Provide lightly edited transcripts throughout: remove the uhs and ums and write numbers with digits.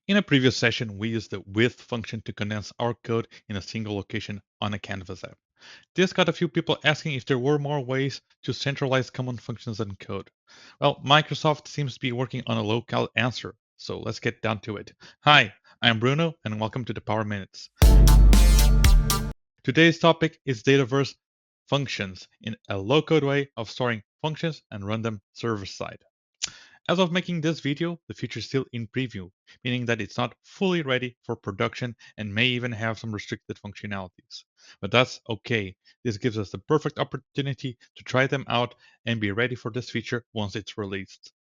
In a previous session, we used the with function to condense our code in a single location on a Canvas app. This got a few people asking if there were more ways to centralize common functions and code. Well, Microsoft seems to be working on a local answer, so let's get down to it. Hi, I'm Bruno, and welcome to the Power Minutes. Today's topic is Dataverse Functions in a low-code way of storing functions and run them server-side. As of making this video, the feature is still in preview, meaning that it's not fully ready for production and may even have some restricted functionalities. But that's okay. This gives us the perfect opportunity to try them out and be ready for this feature once it's released.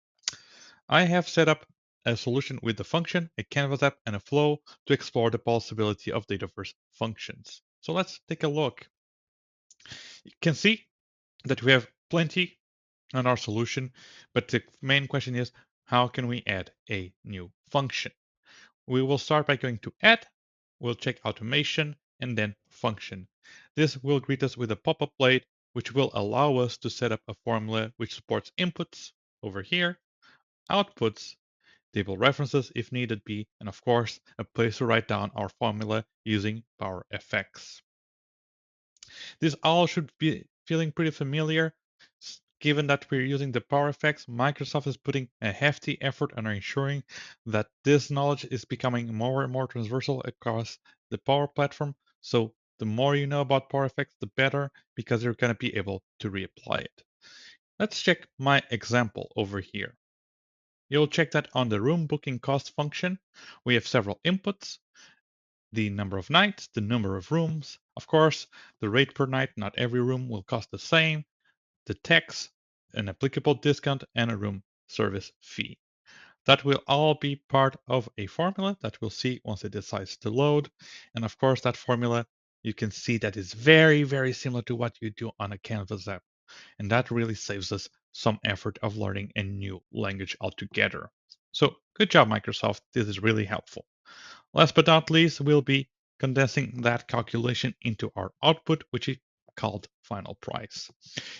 I have set up a solution with the function, a Canvas app, and a flow to explore the possibility of Dataverse functions. So let's take a look. You can see that we have plenty on our solution, but the main question is, how can we add a new function? We will start by going to add, we'll check automation, and then function. This will greet us with a pop-up blade, which will allow us to set up a formula which supports inputs over here, outputs, table references if needed be, and of course, a place to write down our formula using PowerFX. This all should be feeling pretty familiar. Given that we're using the PowerFX, Microsoft is putting a hefty effort on ensuring that this knowledge is becoming more and more transversal across the Power Platform. So the more you know about PowerFX, the better, because you're going to be able to reapply it. Let's check my example over here. You'll check that on the room booking cost function, we have several inputs: the number of nights, the number of rooms, of course, the rate per night. Not every room will cost the same, the tax, an applicable discount, and a room service fee. That will all be part of a formula that we'll see once it decides to load. And of course, that formula, you can see that is very, very similar to what you do on a Canvas app. And that really saves us some effort of learning a new language altogether. So good job, Microsoft. This is really helpful. Last but not least, we'll be condensing that calculation into our output, which is called final price.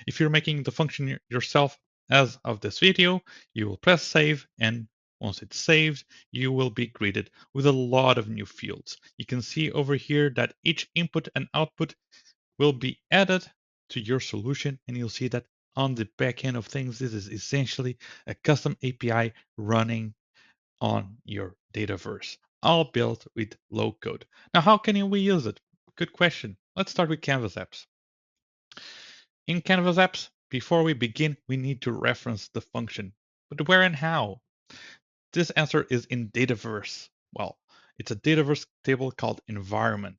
If you're making the function yourself as of this video, you will press save, and once it's saved, you will be greeted with a lot of new fields. You can see over here that each input and output will be added to your solution, and you'll see that on the back end of things, this is essentially a custom API running on your Dataverse, all built with low code. Now, how can we use it? Good question. Let's start with Canvas apps. In Canvas apps, before we begin, we need to reference the function. But where and how? This answer is in Dataverse. Well, it's a Dataverse table called environment.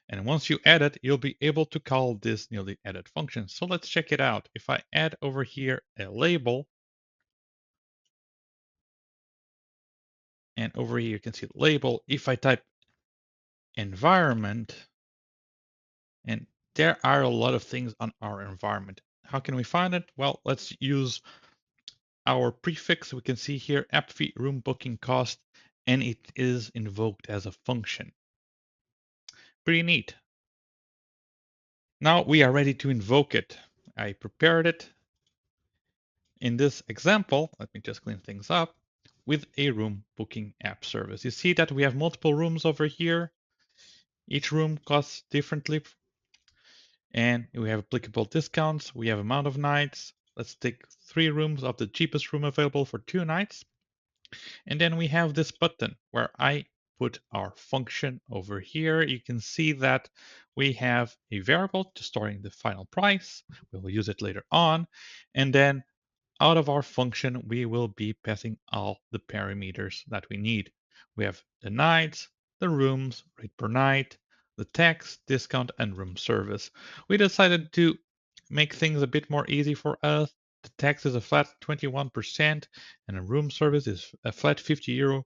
And once you add it, you'll be able to call this newly added function. So let's check it out. If I add over here a label, and over here you can see the label. If I type environment, and there are a lot of things on our environment. How can we find it? Well, let's use our prefix. We can see here app fee room booking cost, and it is invoked as a function. Pretty neat. Now we are ready to invoke it. I prepared it in this example. Let me just clean things up with a room booking app service. You see that we have multiple rooms over here. Each room costs differently, and we have applicable discounts. We have amount of nights. Let's take 3 rooms of the cheapest room available for 2 nights. And then we have this button where I put our function over here. You can see that we have a variable to storing the final price. We will use it later on. And then out of our function, we will be passing all the parameters that we need. We have the nights, the rooms, rate per night, the tax, discount, and room service. We decided to make things a bit more easy for us. The tax is a flat 21%, and a room service is a flat €50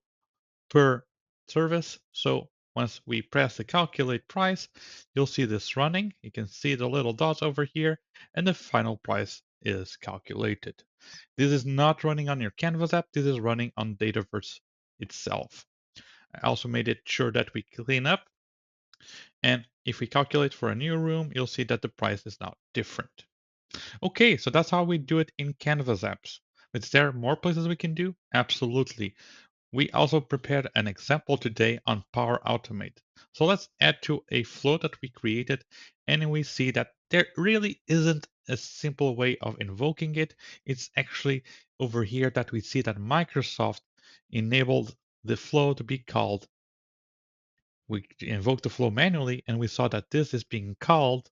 per service. So once we press the calculate price, you'll see this running. You can see the little dots over here, and the final price is calculated. This is not running on your Canvas app. This is running on Dataverse itself. I also made it sure that we clean up. And if we calculate for a new room, you'll see that the price is now different. Okay, so that's how we do it in Canvas apps. Is there more places we can do? Absolutely. We also prepared an example today on Power Automate. So let's add to a flow that we created, and we see that there really isn't a simple way of invoking it. It's actually over here that we see that Microsoft enabled the flow to be called. We invoked the flow manually, and we saw that this is being called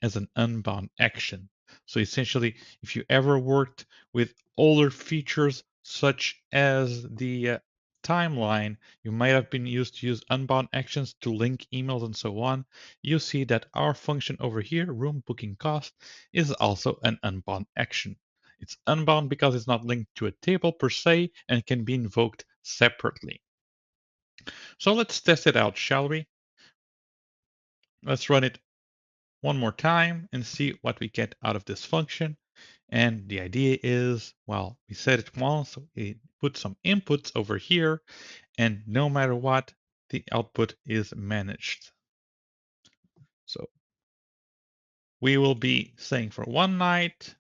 as an unbound action. So essentially, if you ever worked with older features such as the timeline, you might have been used to use unbound actions to link emails and so on. You see that our function over here, room booking cost, is also an unbound action. It's unbound because it's not linked to a table per se and can be invoked separately. So let's test it out, shall we? Let's run it one more time and see what we get out of this function. And the idea is, well, we set it once, so we put some inputs over here, and no matter what, the output is managed. So we will be saying for one night,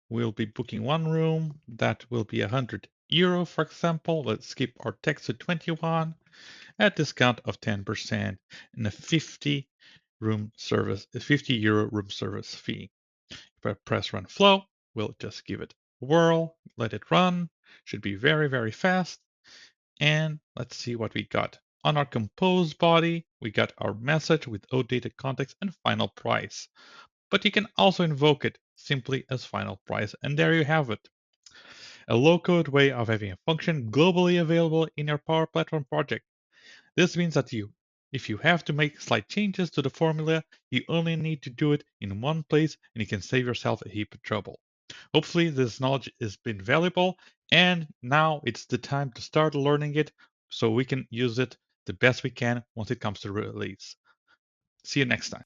we'll be booking one room. That will be €100, for example. Let's skip our text to 21 at discount of 10% and a 50 room service, a €50 room service fee. If I press run flow, we'll just give it a whirl, let it run. Should be very, very fast. And let's see what we got. On our compose body, we got our message with outdated context and final price. But you can also invoke it simply as final price, and there you have it. A low-code way of having a function globally available in your Power Platform project. This means that if you have to make slight changes to the formula, you only need to do it in one place and you can save yourself a heap of trouble. Hopefully, this knowledge has been valuable, and now it's the time to start learning it so we can use it the best we can once it comes to release. See you next time.